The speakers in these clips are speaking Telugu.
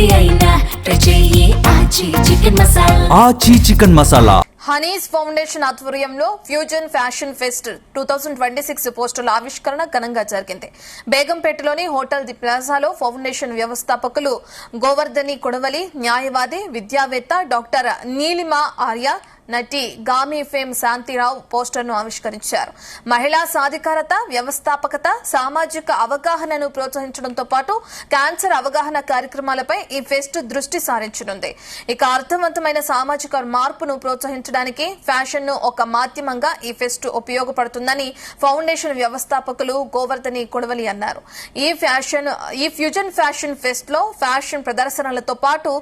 ఏది అయినా ట్రై చెయ్యి ఆచి చికెన్ మసాలా. ఆచి చికెన్ మసాలా. హనీస్ ఫౌండేషన్ ఆధ్వర్యంలో ఫ్యూజన్ ఫ్యాషన్ ఫెస్ట్ 2026 పోస్టర్ల ఆవిష్కరణ ఘనంగా జరిగింది. బేగంపేటలోని హోటల్ ది ప్లాజాలో ఫౌండేషన్ వ్యవస్థాపకులు గోవర్ధని కొడవలి, న్యాయవాది, విద్యావేత్త డాక్టర్ నీలిమా ఆర్య, నటి గామి ఫేమ్ శాంతిరావు పోస్టర్ను ఆవిష్కరించారు. మహిళా సాధికారత, వ్యవస్థాపకత, సామాజిక అవగాహనను ప్రోత్సహించడంతో పాటు క్యాన్సర్ అవగాహన కార్యక్రమాలపై ఈ ఫెస్ట్ దృష్టి సారించనుంది. ఇక అర్థవంతమైన సామాజిక మార్పును ప్రోత్సహించడానికి ఫ్యాషన్ ను ఒక మాధ్యమంగా ఈ ఫెస్ట్ ఉపయోగపడుతుందని ఫౌండేషన్ వ్యవస్థాపకులు గోవర్ధని కొడవలి అన్నారు. ఈ ఫ్యూజన్ ఫ్యాషన్ ఫెస్ట్ లో ఫ్యాషన్ ప్రదర్శనలతో పాటు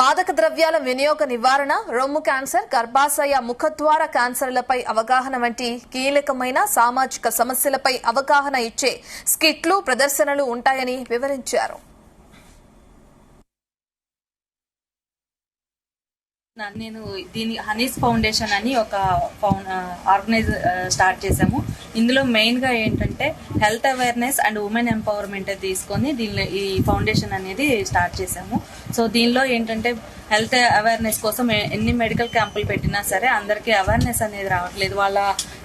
మాదక ద్రవ్యాల వినియోగ నివారణ, రొమ్ము క్యాన్సర్, గర్భాశయ ముఖద్వార క్యాన్సర్లపై అవగాహన వంటి కీలకమైన సామాజిక సమస్యలపై అవగాహన ఇచ్చే స్కిట్లు, ప్రదర్శనలు ఉంటాయని వివరించారు. నేను దీని హనీస్ ఫౌండేషన్ అని ఒక ఆర్గనైజ్ స్టార్ట్ చేసాము. ఇందులో మెయిన్ గా ఏంటంటే health awareness and women empowerment తీసుకొని దీనిలో ఈ ఫౌండేషన్ అనేది స్టార్ట్ చేసాము. సో దీనిలో ఏంటంటే హెల్త్ అవేర్నెస్ కోసం ఎన్ని మెడికల్ క్యాంపులు పెట్టినా సరే అందరికీ అవేర్నెస్ అనేది రావట్లేదు. వాళ్ళ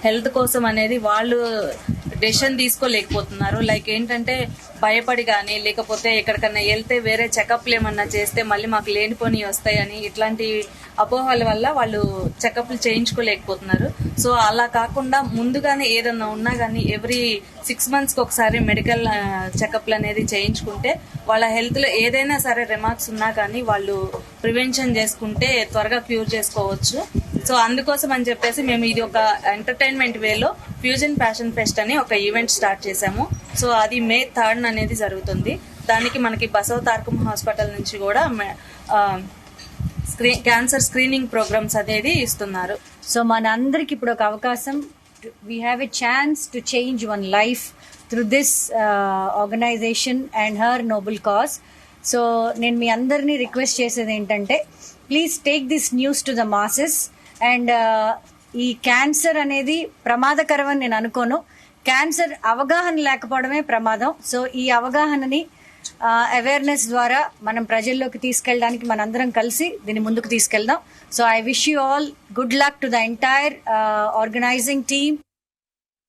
హెల్త్ కోసం అనేది వాళ్ళు డెసిషన్ తీసుకోలేకపోతున్నారు. లైక్ ఏంటంటే భయపడి కానీ లేకపోతే ఎక్కడికన్నా వెళ్తే వేరే చెకప్లు ఏమన్నా చేస్తే మళ్ళీ మాకు లేనిపోని వస్తాయని ఇట్లాంటి అపోహల వల్ల వాళ్ళు చెకప్లు చేయించుకోలేకపోతున్నారు. సో అలా కాకుండా ముందుగానే ఏదన్నా ఉన్నా కానీ ఎవ్రీ 6 months ఒకసారి మెడికల్ చెకప్లు అనేది చేయించుకుంటే వాళ్ళ హెల్త్ లో ఏదైనా సరే రిమార్క్స్ ఉన్నా కానీ వాళ్ళు ప్రివెన్షన్ చేసుకుంటే త్వరగా క్యూర్ చేసుకోవచ్చు. సో అందుకోసం అని చెప్పేసి మేము ఇది ఒక ఎంటర్టైన్మెంట్ వేలో ఫ్యూజన్ ఫ్యాషన్ ఫెస్ట్ అని ఒక ఈవెంట్ స్టార్ట్ చేసాము. సో అది May 3rd అనేది జరుగుతుంది. దానికి మనకి బసవ తారకం హాస్పిటల్ నుంచి కూడా క్యాన్సర్ స్క్రీనింగ్ ప్రోగ్రామ్స్ అనేది ఇస్తున్నారు. సో మనందరికి ఇప్పుడు ఒక అవకాశం, we have a chance to change one life through this organization and her noble cause. So నేను మీ అందరినీ రిక్వెస్ట్ చేసేది ఏంటంటే please take this news to the masses. And ఈ క్యాన్సర్ అనేది ప్రమాదకరం అని నేను అనుకోను. క్యాన్సర్ అవగాహన లేకపోవడమే ప్రమాదం. సో ఈ అవగాహనని అవేర్నెస్ ద్వారా మనం ప్రజల్లోకి తీసుకెళ్ళడానికి మనందరం కలిసి దీన్ని ముందుకు తీసుకెళ్దాం. So I wish you all good luck to the entire organizing team.